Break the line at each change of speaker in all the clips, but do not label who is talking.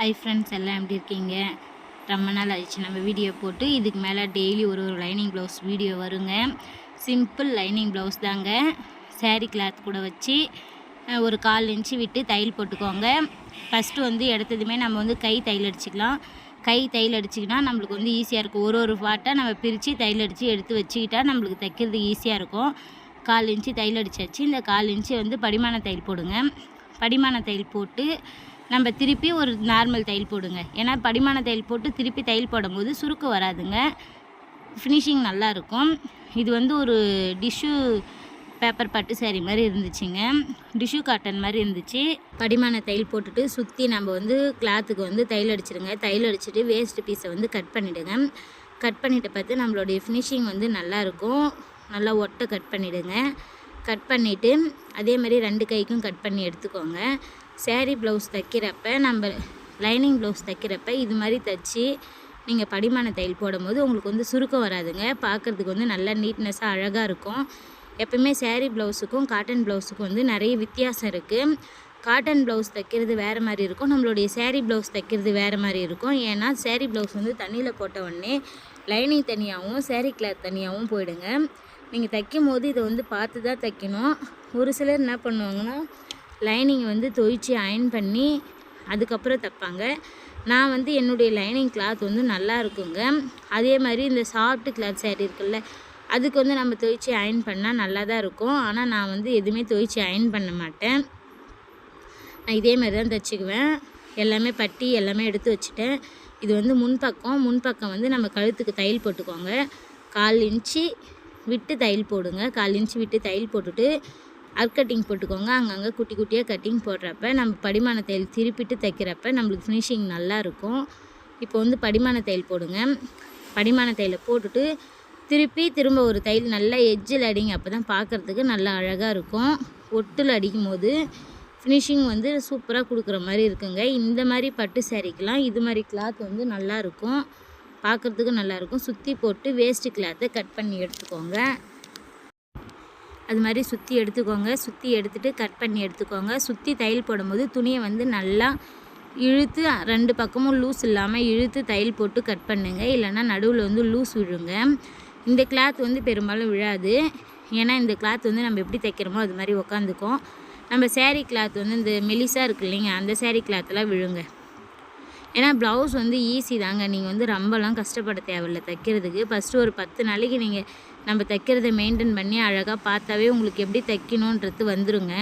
Hi friends, எல்லாம் எப்படி இருக்கீங்க? ரொம்ப நாள் ஆயிடுச்சு நம்ம வீடியோ போட்டு. இதுக்கு மேலே டெய்லி ஒரு லைனிங் ப்ளவுஸ் வீடியோ வருங்க. சிம்பிள் லைனிங் ப்ளவுஸ் தாங்க. சேரீ கிளாத் கூட வச்சு ஒரு 1/4 இன்ச்சு விட்டு தையல் போட்டுக்கோங்க. ஃபஸ்ட்டு எடுத்ததுமே நம்ம கை தையல் அடிச்சுக்கலாம். கை தையல் அடிச்சிக்கினா நம்மளுக்கு ஈஸியாக இருக்கும். ஒரு பாட்டாக நம்ம பிரித்து தையல் அடித்து எடுத்து வச்சுக்கிட்டா நம்மளுக்கு தைக்கிறது ஈஸியாக இருக்கும். 1/4 இன்ச்சு தையல் அடிச்சாச்சு. இந்த 1/4 இன்ச்சு படிமான தையல் போடுங்க. படிமான தையல் போட்டு நம்ம திருப்பி ஒரு நார்மல் தையல் போடுங்க. ஏன்னா படிமான தையல் போட்டு திருப்பி தையல் போடும்போது சுருக்கு வராதுங்க, ஃபினிஷிங் நல்லாயிருக்கும். இது ஒரு டிஷ்யூ பேப்பர் பட்டு சேரீ மாதிரி இருந்துச்சுங்க. டிஷ்யூ காட்டன் மாதிரி இருந்துச்சு. படிமான தையல் போட்டுட்டு சுற்றி நம்ம கிளாத்துக்கு தையல் அடிச்சிடுங்க. தையல் அடிச்சுட்டு வேஸ்ட் பீஸை கட் பண்ணிவிடுங்க. கட் பண்ணிவிட்டு பார்த்து நம்மளுடைய ஃபினிஷிங் நல்லாயிருக்கும். நல்லா ஒட்டை கட் பண்ணிவிடுங்க. கட் பண்ணிவிட்டு அதே மாதிரி 2 கைக்கும் கட் பண்ணி எடுத்துக்கோங்க. சேரீ ப்ளவுஸ் தைக்கிறப்ப நம்ம லைனிங் ப்ளவுஸ் தைக்கிறப்ப இது மாதிரி தைச்சி நீங்கள் படிமான தையல் போடும்போது உங்களுக்கு சுருக்கம் வராதுங்க. பார்க்குறதுக்கு நல்லா நீட்னஸாக அழகாக இருக்கும். எப்போயுமே சேரீ ப்ளவுஸுக்கும் காட்டன் ப்ளவுஸுக்கும் நிறைய வித்தியாசம் இருக்குது. காட்டன் ப்ளவுஸ் தைக்கிறது வேறு மாதிரி இருக்கும், நம்மளுடைய சேரீ ப்ளவுஸ் தைக்கிறது வேறு மாதிரி இருக்கும். ஏன்னா சேரீ ப்ளவுஸ் தண்ணியில் போட்ட உடனே லைனிங் தனியாகவும் சேரீ கிளாத் தனியாகவும் போயிடுங்க. நீங்கள் தைக்கும் போது இதை பார்த்து தான் தைக்கணும். ஒரு சிலர் என்ன பண்ணுவாங்கன்னா லைனிங் துவைச்சி அயன் பண்ணி அதுக்கப்புறம் தைப்பாங்க. நான் என்னுடைய லைனிங் கிளாத் நல்லா இருக்குங்க. அதே மாதிரி இந்த சாஃப்ட் கிளாத் சேரீ இருக்குல்ல, அதுக்கு நம்ம துவைச்சி அயன் பண்ணால் நல்லா தான் இருக்கும். ஆனால் நான் எதுவுமே துவைச்சி அயன் பண்ண மாட்டேன். நான் இதே மாதிரி தான் தைச்சிக்குவேன். எல்லாமே பட்டி எல்லாமே எடுத்து வச்சுட்டேன். இது முன்பக்கம் நம்ம கழுத்துக்கு தையல் போட்டுக்கோங்க. 1/4 இன்ச்சு விட்டு தையல் போடுங்க. 1/4 இன்ச்சு விட்டு தையல் போட்டுட்டு கட்டிங் போட்டுக்கோங்க. அங்கங்கே குட்டி குட்டியாக கட்டிங் போடுறப்ப நம்ம படிமான தையல் திருப்பிட்டு தைக்கிறப்ப நம்மளுக்கு ஃபினிஷிங் நல்லாயிருக்கும். இப்போ படிமான தையல் போடுங்க. படிமான தையலை போட்டுட்டு திரும்ப ஒரு தையல் நல்லா எட்ஜில் அடிங்க. அப்போ தான் பார்க்குறதுக்கு நல்லா அழகாக இருக்கும். ஒட்டில் அடிக்கும் போது ஃபினிஷிங் சூப்பராக கொடுக்குற மாதிரி இருக்குங்க. இந்த மாதிரி பட்டு சேரீக்கெலாம் இது மாதிரி கிளாத் நல்லாயிருக்கும், பார்க்குறதுக்கு நல்லாயிருக்கும். சுற்றி போட்டு வேஸ்ட்டு கிளாத்தை கட் பண்ணி எடுத்துக்கோங்க. அது மாதிரி சுற்றி எடுத்துக்கோங்க. சுற்றி எடுத்துகிட்டு கட் பண்ணி எடுத்துக்கோங்க. சுற்றி தையல் போடும்போது துணியை நல்லா இழுத்து 2 பக்கமும் லூஸ் இல்லாமல் இழுத்து தையல் போட்டு கட் பண்ணுங்க. இல்லைன்னா நடுவில் லூஸ் விழுங்க. இந்த கிளாத் பெரும்பாலும் விழாது. ஏன்னா இந்த கிளாத் நம்ம எப்படி தைக்கிறோமோ அது மாதிரி உக்காந்துக்கும். நம்ம சேரீ கிளாத் இந்த மெலிசாக இருக்குது இல்லைங்க, அந்த சேரீ கிளாத்தெல்லாம் விழுங்க. ஏன்னா ப்ளவுஸ் ஈஸி தாங்க. நீங்கள் ரொம்பலாம் கஷ்டப்பட தேவையில்லை தைக்கிறதுக்கு. ஃபஸ்ட்டு ஒரு 10 நாளைக்கு நீங்கள் நம்ம தைக்கிறத மெயின்டைன் பண்ணி அழகாக பார்த்தாவே உங்களுக்கு எப்படி தைக்கணுன்றது வந்துருங்க.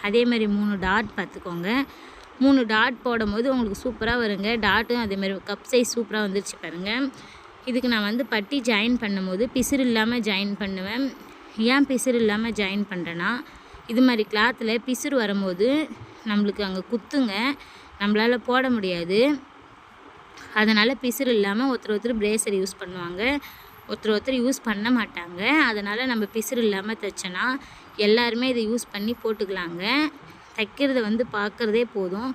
அதே மாதிரி 3 டாட் பார்த்துக்கோங்க. 3 டாட் போடும்போது உங்களுக்கு சூப்பராக வருங்க. டாட்டும் அதேமாதிரி கப் சைஸ் சூப்பராக வந்துருச்சு பாருங்கள். இதுக்கு நான் பட்டி ஜாயின் பண்ணும்போது பிசுறு இல்லாமல் ஜாயின் பண்ணுவேன். ஏன் பிசுறு இல்லாமல் ஜாயின் பண்ணுறேன்னா, இது மாதிரி கிளாத்தில் பிசுறு வரும்போது நம்மளுக்கு அங்கே குத்துங்க, நம்மளால் போட முடியாது. அதனால் பிசுறு இல்லாமல் ஒருத்தர் பிரேசர் யூஸ் பண்ணுவாங்க, ஒருத்தர் யூஸ் பண்ண மாட்டாங்க. அதனால் நம்ம பிசுறு இல்லாமல் தைச்சோன்னா எல்லாருமே இதை யூஸ் பண்ணி போட்டுக்கலாங்க. தைக்கிறத பார்க்குறதே போதும்.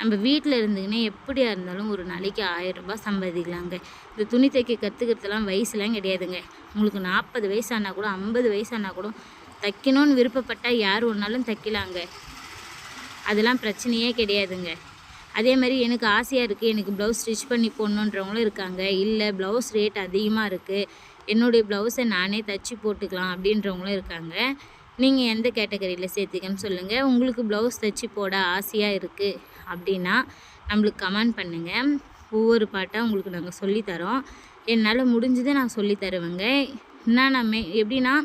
நம்ம வீட்டில் இருந்துக்கினே எப்படியா இருந்தாலும் ஒரு நாளைக்கு 1000 ரூபாய் சம்பாதிக்கலாங்க. இந்த துணி தைக்க கற்றுக்கிறதுலாம் வயசுலாம் கிடையாதுங்க. உங்களுக்கு 40 வயசானா கூட 50 வயசானா கூட தைக்கணும்னு விருப்பப்பட்டால் யார் ஒன்றாலும் தைக்கலாங்க. அதெல்லாம் பிரச்சனையே கிடையாதுங்க. அதே மாதிரி எனக்கு ஆசையாக இருக்குது, எனக்கு ப்ளவுஸ் ஸ்டிச் பண்ணி போடணுன்றவங்களும் இருக்காங்க. இல்லை ப்ளவுஸ் ரேட் அதிகமாக இருக்குது, என்னுடைய ப்ளவுஸை நானே தைச்சி போட்டுக்கலாம் அப்படின்றவங்களும் இருக்காங்க. நீங்கள் எந்த கேட்டகரியில் சேர்த்துக்கன்னு சொல்லுங்கள். உங்களுக்கு ப்ளவுஸ் தைச்சி போட ஆசையாக இருக்குது அப்படின்னா நம்மளுக்கு கமெண்ட் பண்ணுங்கள். ஒவ்வொரு பாட்டாக உங்களுக்கு நாங்கள் சொல்லித்தரோம். என்னால் முடிஞ்சதை நான் சொல்லித்தருவேங்க. எப்படின்னா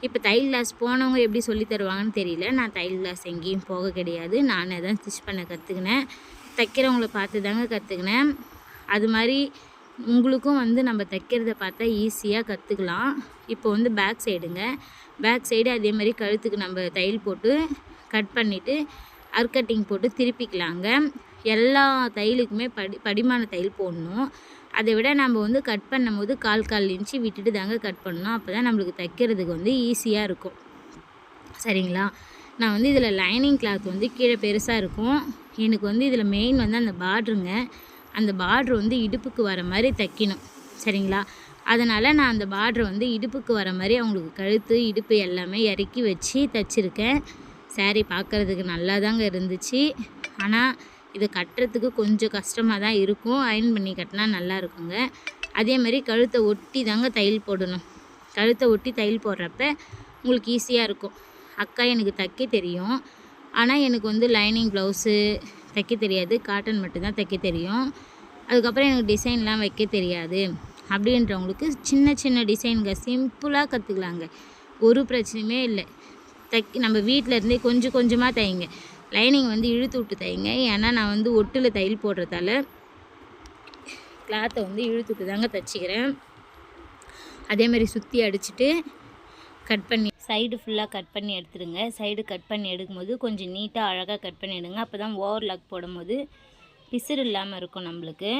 இப்போ தையல் கிளாஸ் போனவங்க எப்படி சொல்லி தருவாங்கன்னு தெரியல. நான் தையல் கிளாஸ் எங்கேயும் போக கிடையாது. நானே தான் ஸ்டிச் பண்ண கற்றுக்கினேன். தைக்கிறவங்கள பார்த்து தாங்க கற்றுக்கினேன். அது மாதிரி உங்களுக்கும் நம்ம தைக்கிறத பார்த்தா ஈஸியாக கற்றுக்கலாம். இப்போ பேக் சைடுங்க. பேக் சைடு அதே மாதிரி கழுத்துக்கு நம்ம தையல் போட்டு கட் பண்ணிவிட்டு கட்டிங் போட்டு திருப்பிக்கலாங்க. எல்லா தையலுக்குமே படிமான தையல் போடணும். அதை விட நம்ம கட் பண்ணும்போது 1/4 இன்ச்சு விட்டுட்டு தாங்க கட் பண்ணணும். அப்போ தான் நம்மளுக்கு தைக்கிறதுக்கு ஈஸியாக இருக்கும். சரிங்களா? நான் இதில் லைனிங் கிளாத் கீழே பெருசாக இருக்கும். எனக்கு இதில் மெயின் அந்த பார்ட்ருங்க. அந்த பார்ட்ரு இடுப்புக்கு வர மாதிரி தைக்கணும். சரிங்களா? அதனால் நான் அந்த பார்ட்ரு இடுப்புக்கு வர மாதிரி அவங்களுக்கு கழுத்து இடுப்பு எல்லாமே இறக்கி வச்சு தைச்சிருக்கேன். சேரீ பார்க்குறதுக்கு நல்லா தாங்க இருந்துச்சு. ஆனால் இதை கட்டுறதுக்கு கொஞ்சம் கஷ்டமாக தான் இருக்கும். அயர்ன் பண்ணி கட்டினா நல்லா இருக்குங்க. அதே மாதிரி கழுத்தை ஒட்டி தாங்க தையல் போடணும். கழுத்தை ஒட்டி தையல் போடுறப்ப உங்களுக்கு ஈஸியாக இருக்கும். அக்கா எனக்கு தைக்க தெரியும், ஆனால் எனக்கு வந்து லைனிங் ப்ளவுஸு தைக்க தெரியாது, காட்டன் மட்டும்தான் தைக்க தெரியும். அதுக்கப்புறம் எனக்கு டிசைன்லாம் வைக்க தெரியாது அப்படின்றவங்களுக்கு சின்ன சின்ன டிசைனுங்க சிம்பிளாக கற்றுக்கலாங்க. ஒரு பிரச்சனையுமே இல்லை. நம்ம வீட்டில் இருந்தே கொஞ்சம் கொஞ்சமாக தைங்க. லைனிங் வந்து இழுத்து விட்டு தைங்க. ஏன்னா நான் வந்து ஒட்டில் தையல் போடுறதால கிளாத்தை வந்து இழுத்து விட்டு தாங்க தைச்சிக்கிறேன். அதேமாதிரி சுற்றி அடிச்சுட்டு கட் பண்ணி சைடு ஃபுல்லாக கட் பண்ணி எடுத்துடுங்க. சைடு கட் பண்ணி எடுக்கும்போது கொஞ்சம் நீட்டாக அழகாக கட் பண்ணி எடுங்க. அப்போ தான் ஓவர்லாக் போடும்போது பிசுறு இல்லாமல் இருக்கும். நம்மளுக்கு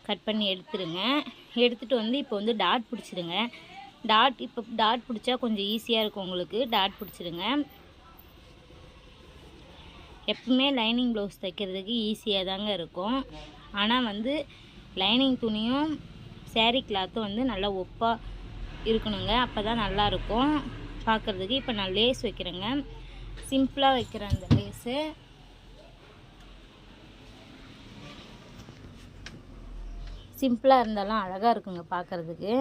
கட் பண்ணி எடுத்துடுங்க. எடுத்துகிட்டு வந்து இப்போ வந்து டாட் பிடிச்சிடுங்க. இப்போ டாட் பிடிச்சா கொஞ்சம் ஈஸியாக இருக்கும் உங்களுக்கு. டாட் பிடிச்சிடுங்க. எப்பவுமே லைனிங் ப்ளவுஸ் தைக்கிறதுக்கு ஈஸியாக தாங்க இருக்கும். ஆனால் வந்து லைனிங் துணியும் சேரீ கிளாத்தும் வந்து நல்லா ஒப்பாக இருக்கணுங்க. அப்போ தான் நல்லாயிருக்கும் பார்க்குறதுக்கு. இப்போ நான் லேஸ் வைக்கிறேங்க. சிம்பிளாக வைக்கிறேன். அந்த லேஸு சிம்பிளாக இருந்தாலும் அழகாக இருக்குங்க பார்க்குறதுக்கு.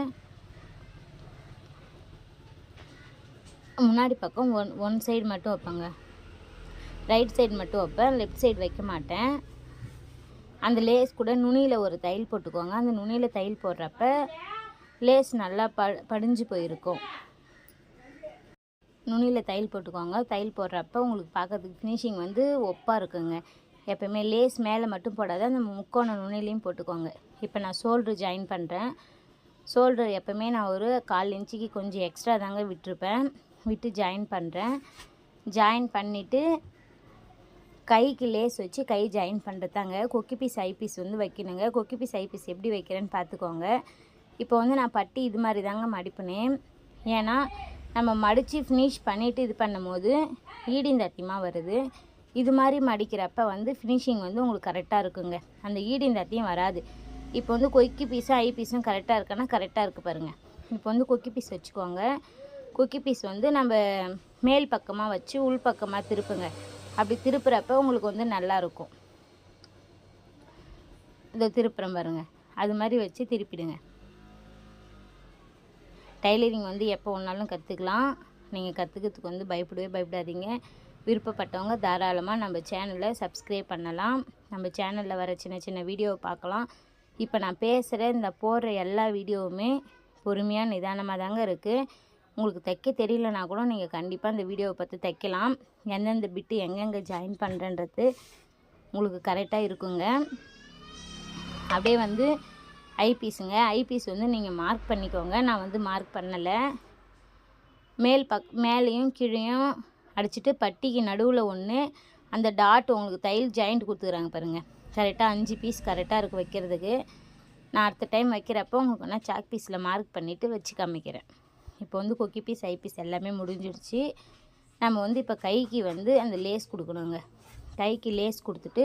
முன்னாடி பக்கம் ஒன் சைடு மட்டும் வைப்பேங்க. ரைட் சைடு மட்டும் வைப்பேன், லெஃப்ட் சைடு வைக்க மாட்டேன். அந்த லேஸ் கூட நுனியில் ஒரு தையல் போட்டுக்கோங்க. அந்த நுனியில் தையல் போடுறப்ப லேஸ் நல்லா படிஞ்சு போயிருக்கும். நுனியில் தையல் போட்டுக்கோங்க. தையல் போடுறப்ப உங்களுக்கு பார்க்குறதுக்கு ஃபினிஷிங் வந்து ஒப்பாக இருக்குங்க. எப்போயுமே லேஸ் மேலே மட்டும் போடாத, அந்த முக்கோண நுனிலையும் போட்டுக்கோங்க. இப்போ நான் ஷோல்ட்ரு ஜாயின் பண்ணுறேன். ஷோல்டர் எப்போவுமே நான் ஒரு 1/4 இன்ச்சுக்கு கொஞ்சம் எக்ஸ்ட்ரா தாங்க விட்டுருப்பேன். விட்டு ஜாயின் பண்ணுறேன். ஜாயின் பண்ணிவிட்டு கைக்கு லேஸ் வச்சு கை ஜாயின் பண்ணுறதாங்க. கொக்கி பீஸ் ஐ பீஸ் வந்து வைக்கணுங்க. கொக்கி பீஸ் ஐ பீஸ் எப்படி வைக்கிறேன்னு பார்த்துக்கோங்க. இப்போ வந்து நான் பட்டி இது மாதிரி தாங்க மடிப்பினேன். ஏன்னா நம்ம மடித்து ஃபினிஷ் பண்ணிவிட்டு இது பண்ணும்போது ஈடிந்தத்தியமாக வருது. இது மாதிரி மடிக்கிறப்ப வந்து ஃபினிஷிங் வந்து உங்களுக்கு கரெக்டாக இருக்குங்க. அந்த ஈடிந்தத்தியம் வராது. இப்போ வந்து கொக்கி பீஸும் ஐ பீஸும் கரெக்டாக இருக்குன்னா கரெக்டாக இருக்குது பாருங்கள். இப்போ வந்து கொக்கி பீஸ் வச்சுக்கோங்க. கொக்கி பீஸ் வந்து நம்ம மேல் பக்கமாக வச்சு உள் பக்கமாக திருப்புங்க. அப்படி திருப்புறப்ப உங்களுக்கு வந்து நல்லாயிருக்கும். இதை திருப்புறம் பாருங்கள். அது மாதிரி வச்சு திருப்பிடுங்க. டைலரிங் வந்து எப்போ ஒன்றாலும் கற்றுக்கலாம். நீங்கள் கற்றுக்கிறதுக்கு வந்து பயப்படாதீங்க. விருப்பப்பட்டவங்க தாராளமாக நம்ம சேனலை சப்ஸ்கிரைப் பண்ணலாம். நம்ம சேனலில் வர சின்ன சின்ன வீடியோவை பார்க்கலாம். இப்போ நான் பேசுகிற இந்த போடுற எல்லா வீடியோவுமே பொறுமையாக நிதானமாக தாங்க இருக்குது. உங்களுக்கு தைக்க தெரியலனா கூட நீங்கள் கண்டிப்பாக இந்த வீடியோவை பார்த்து தைக்கலாம். எந்தெந்த பிட்டு எங்கெங்கே ஜாயின் பண்ணுறன்றது உங்களுக்கு கரெக்டாக இருக்குங்க. அப்படியே வந்து ஐபீஸுங்க. ஐபீஸ் வந்து நீங்கள் மார்க் பண்ணிக்கோங்க. நான் வந்து மார்க் பண்ணலை. மேலேயும் கீழேயும் அடிச்சுட்டு பட்டிக்கு நடுவில் ஒன்று அந்த டாட் உங்களுக்கு தையல் ஜாயிண்ட் கொடுத்துக்குறாங்க பாருங்கள். கரெக்டாக 5 பீஸ் கரெக்டாக இருக்குது வைக்கிறதுக்கு. நான் அடுத்த டைம் வைக்கிறப்போ உங்களுக்கு நான் சாக் பீஸில் மார்க் பண்ணிவிட்டு வச்சு காமிக்கிறேன். இப்போ வந்து கொக்கி பீஸ் ஐ பீஸ் எல்லாமே முடிஞ்சிடுச்சு. நம்ம வந்து இப்போ கைக்கு வந்து அந்த லேஸ் கொடுக்கணுங்க. கைக்கு லேஸ் கொடுத்துட்டு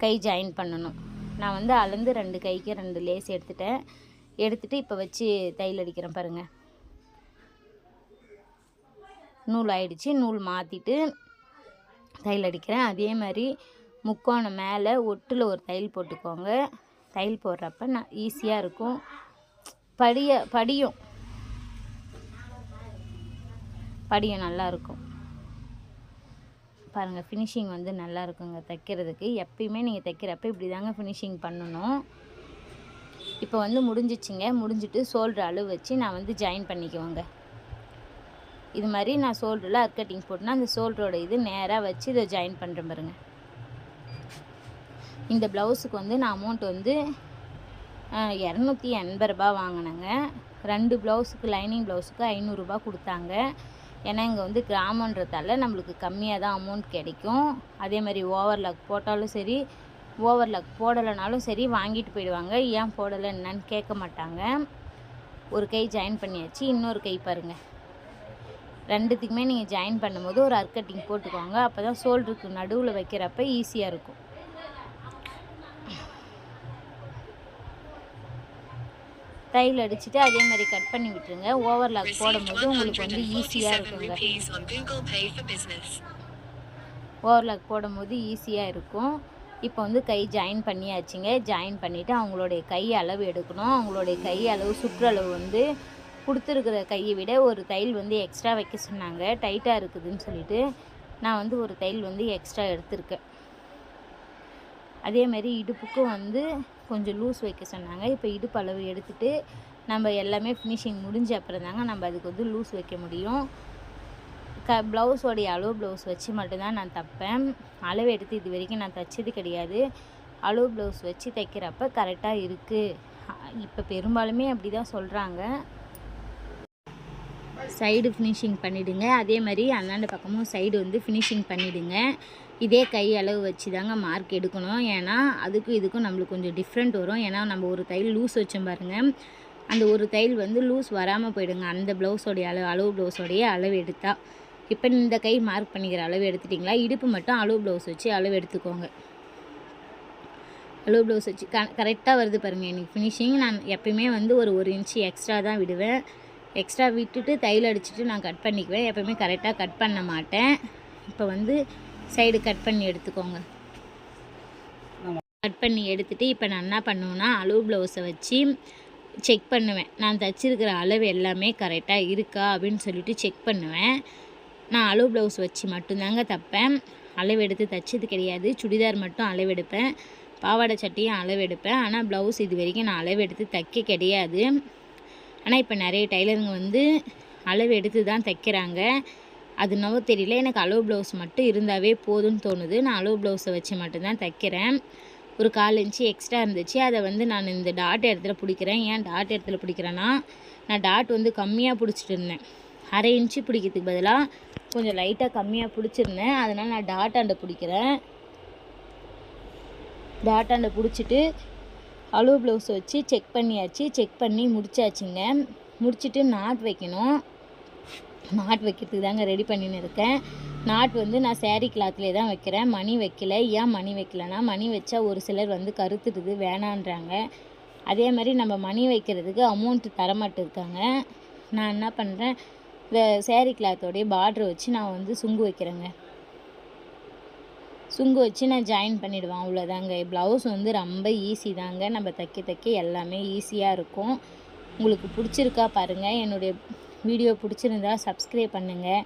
கை ஜாயின் பண்ணணும். நான் வந்து அளந்து 2 கைக்கு 2 லேஸ் எடுத்துகிட்டு இப்போ வச்சு தையல் அடிக்கிறேன் பாருங்கள். நூல் ஆயிடுச்சு. நூல் மாற்றிட்டு தையல் அடிக்கிறேன். அதே மாதிரி முக்கோணம் மேலே ஒட்டில் ஒரு தையல் போட்டுக்கோங்க. தையல் போடுறப்ப நான் ஈஸியாக இருக்கும். படியும் நல்லாயிருக்கும் பாருங்கள். ஃபினிஷிங் வந்து நல்லா இருக்குங்க தைக்கிறதுக்கு. எப்பயுமே நீங்கள் தைக்கிறப்ப இப்படி தாங்க ஃபினிஷிங் பண்ணணும். இப்போ வந்து முடிஞ்சிச்சிங்க. முடிஞ்சிட்டு ஷோல்டர் அளவு வச்சு நான் வந்து ஜாயின் பண்ணிக்குவேங்க. இது மாதிரி நான் ஷோல்டரில் கட்டிங் போட்டுனா அந்த ஷோல்டரோட இது நேராக வச்சு இதை ஜாயின் பண்ணுறேன் பாருங்க. இந்த ப்ளவுஸுக்கு வந்து நான் அமௌண்ட் வந்து 280 ரூபா வாங்கினேங்க. 2 ப்ளவுஸுக்கு லைனிங் ப்ளவுஸுக்கு 500 ரூபா கொடுத்தாங்க. ஏன்னா இங்கே வந்து கிராமன்றதால நம்மளுக்கு கம்மியாக தான் அமௌண்ட் கிடைக்கும். அதே மாதிரி ஓவர்லாக் போட்டாலும் சரி, ஓவர்லாக் போடலைனாலும் சரி வாங்கிட்டு போயிடுவாங்க. ஏன் போடலை என்னன்னு கேட்க மாட்டாங்க. ஒரு கை ஜாயின் பண்ணியாச்சு. இன்னொரு கை பாருங்கள். 2த்துக்குமே நீங்கள் ஜாயின் பண்ணும்போது ஒரு கட்டிங் போட்டுக்கோங்க. அப்போ தான் ஷோல்டருக்கு நடுவில் வைக்கிறப்ப ஈஸியாக இருக்கும். தையல் அடிச்சுட்டு அதே மாதிரி கட் பண்ணி விட்டுருங்க. ஓவர்லாக் போடும்போது உங்களுக்கு வந்து ஈஸியாக இருக்குங்க. ஓவர்லாக் போடும்போது ஈஸியாக இருக்கும். இப்போ வந்து கை ஜாயின் பண்ணியாச்சுங்க. ஜாயின் பண்ணிவிட்டு அவங்களுடைய கை அளவு எடுக்கணும். அவங்களுடைய கை அளவு சுற்றளவு வந்து கொடுத்துருக்குற கையை விட ஒரு தையல் வந்து எக்ஸ்ட்ரா வைக்க சொன்னாங்க. டைட்டாக இருக்குதுன்னு சொல்லிட்டு நான் வந்து ஒரு தையல் வந்து எக்ஸ்ட்ரா எடுத்திருக்கேன். அதேமாதிரி இடுப்புக்கும் வந்து கொஞ்சம் லூஸ் வைக்க சொன்னாங்க. இப்போ இடுப்பு அளவு எடுத்துகிட்டு நம்ம எல்லாமே ஃபினிஷிங் முடிஞ்ச அப்புறம் தாங்க நம்ம அதுக்கு வந்து லூஸ் வைக்க முடியும். ப்ளவுஸோடைய அளவு ப்ளவுஸ் வச்சு மட்டும்தான் நான் தைப்பேன். அளவு எடுத்து இது வரைக்கும் நான் தைச்சது கிடையாது. அளவு ப்ளவுஸ் வச்சு தைக்கிறப்ப கரெக்டாக இருக்குது. இப்போ பெரும்பாலுமே அப்படி தான் சொல்கிறாங்க. சைடு ஃபினிஷிங் பண்ணிவிடுங்க. அதே மாதிரி அந்தாண்ட பக்கமும் சைடு வந்து ஃபினிஷிங் பண்ணிவிடுங்க. இதே கை அளவு வச்சு தாங்க மார்க் எடுக்கணும். ஏன்னா அதுக்கும் இதுக்கும் நம்மளுக்கு கொஞ்சம் டிஃப்ரெண்ட் வரும். ஏன்னா நம்ம ஒரு தையல் லூஸ் வச்சோம் பாருங்கள், அந்த ஒரு தையல் வந்து லூஸ் வராமல் போயிடுங்க அந்த ப்ளவுஸோடைய அளவு ப்ளவுஸோடைய அளவு எடுத்தால். இப்போ இந்த கை மார்க் பண்ணிக்கிற அளவு எடுத்துட்டிங்களா, இடுப்பு மட்டும் அளவு ப்ளவுஸ் வச்சு அளவு எடுத்துக்கோங்க. அளவு ப்ளவுஸ் வச்சு கரெக்டாக வருது பாருங்கள் எனக்கு ஃபினிஷிங். நான் எப்பயுமே வந்து ஒரு இன்ச்சு எக்ஸ்ட்ரா தான் விடுவேன். எக்ஸ்ட்ரா விட்டுட்டு தையல் அடிச்சுட்டு நான் கட் பண்ணிக்குவேன். எப்போயுமே கரெக்டாக கட் பண்ண மாட்டேன். இப்போ வந்து சைடு கட் பண்ணி எடுத்துக்கோங்க. கட் பண்ணி எடுத்துகிட்டு இப்போ நான் என்ன பண்ணுவேன்னா அளவு ப்ளவுஸை வச்சு செக் பண்ணுவேன். நான் தைச்சிருக்கிற அளவு எல்லாமே கரெக்டாக இருக்கா அப்படின்னு சொல்லிட்டு செக் பண்ணுவேன். நான் அளவு ப்ளவுஸ் வச்சு மட்டும்தாங்க தைப்பேன். அளவு எடுத்து தைச்சது கிடையாது. சுடிதார் மட்டும் அளவு எடுப்பேன், பாவாடை சட்டையும் அளவு எடுப்பேன். ஆனால் ப்ளவுஸ் இது வரைக்கும் நான் அளவு எடுத்து தைக்க கிடையாது. ஆனால் இப்போ நிறைய டைலருங்க வந்து அளவு எடுத்து தான் தைக்கிறாங்க. அது என்னவோ தெரியல, எனக்கு அளவு ப்ளவுஸ் மட்டும் இருந்தாவே போதும்னு தோணுது. நான் அளவு ப்ளவுஸை வச்சு மட்டும்தான் தைக்கிறேன். ஒரு 1/4 இன்ச்சு எக்ஸ்ட்ரா இருந்துச்சு, அதை வந்து நான் இந்த டாட் இடத்துல பிடிக்கிறேன். ஏன் டாட் இடத்துல பிடிக்கிறேன்னா, நான் டாட் வந்து கம்மியாக பிடிச்சிட்டு இருந்தேன். 1/2 இன்ச்சு பிடிக்கிறதுக்கு பதிலாக கொஞ்சம் லைட்டாக கம்மியாக பிடிச்சிருந்தேன். அதனால் நான் டாட்டாண்ட பிடிக்கிறேன். டாட்டாண்ட பிடிச்சிட்டு அளவு ப்ளவுஸ் வச்சு செக் பண்ணியாச்சு. செக் பண்ணி முடிச்சாச்சுங்க. முடிச்சுட்டு நாட் வைக்கணும். நாட் வைக்கிறதுக்கு தாங்க ரெடி பண்ணின்னு இருக்கேன். நாட் வந்து நான் சேரீ கிளாத்லேயே தான் வைக்கிறேன், மணி வைக்கல. ஏன் மணி வைக்கலன்னா, மணி வச்சா ஒரு சிலர் வந்து கருத்துடுது வேணான்றாங்க. அதே மாதிரி நம்ம மணி வைக்கிறதுக்கு அமௌண்ட்டு தரமாட்டிருக்காங்க. நான் என்ன பண்ணுறேன், இந்த சேரீ கிளாத்தோடைய பார்ட்ரு வச்சு நான் வந்து சுங்கு வைக்கிறேங்க. சுங்கு வச்சு நான் ஜாயின் பண்ணிவிடுவேன், அவ்வளோதாங்க. ப்ளவுஸ் வந்து ரொம்ப ஈஸி தாங்க. நம்ம தைக்க எல்லாமே ஈஸியாக இருக்கும். உங்களுக்கு பிடிச்சிருக்கா பாருங்கள். என்னுடைய வீடியோ பிடிச்சிருந்தா சப்ஸ்கிரைப் பண்ணுங்கள்.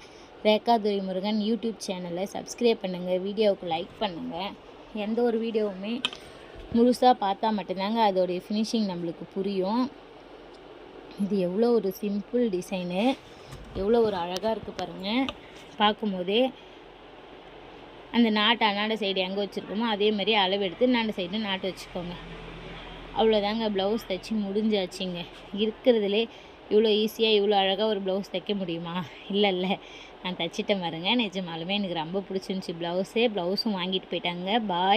ரேகா துரைமுருகன் யூடியூப் சேனலை சப்ஸ்கிரைப் பண்ணுங்கள். வீடியோவுக்கு லைக் பண்ணுங்கள். எந்த ஒரு வீடியோவுமே முழுசாக பார்த்தா மட்டும்தாங்க அதோடைய ஃபினிஷிங் நம்மளுக்கு புரியும். இது எவ்வளோ ஒரு சிம்பிள் டிசைனு, எவ்வளோ ஒரு அழகாக இருக்குது பாருங்கள். பார்க்கும்போதே அந்த நாட்டு அன்னாண்ட சைடு எங்கே வச்சுருக்கோமோ அதே மாதிரி அளவு எடுத்து அன்னாண்ட சைடு நாட்டு வச்சுக்கோங்க. அவ்வளோதாங்க, ப்ளவுஸ் தைச்சி முடிஞ்சாச்சுங்க. இருக்கிறதுலே இவ்வளோ ஈஸியாக இவ்வளோ அழகாக ஒரு ப்ளவுஸ் தைக்க முடியுமா? இல்லை நான் தைச்சிட்டேன் பாருங்க. நிஜமாலுமே எனக்கு ரொம்ப பிடிச்சிருந்துச்சி ப்ளவுஸும் வாங்கிட்டு போயிட்டாங்க. பாய்.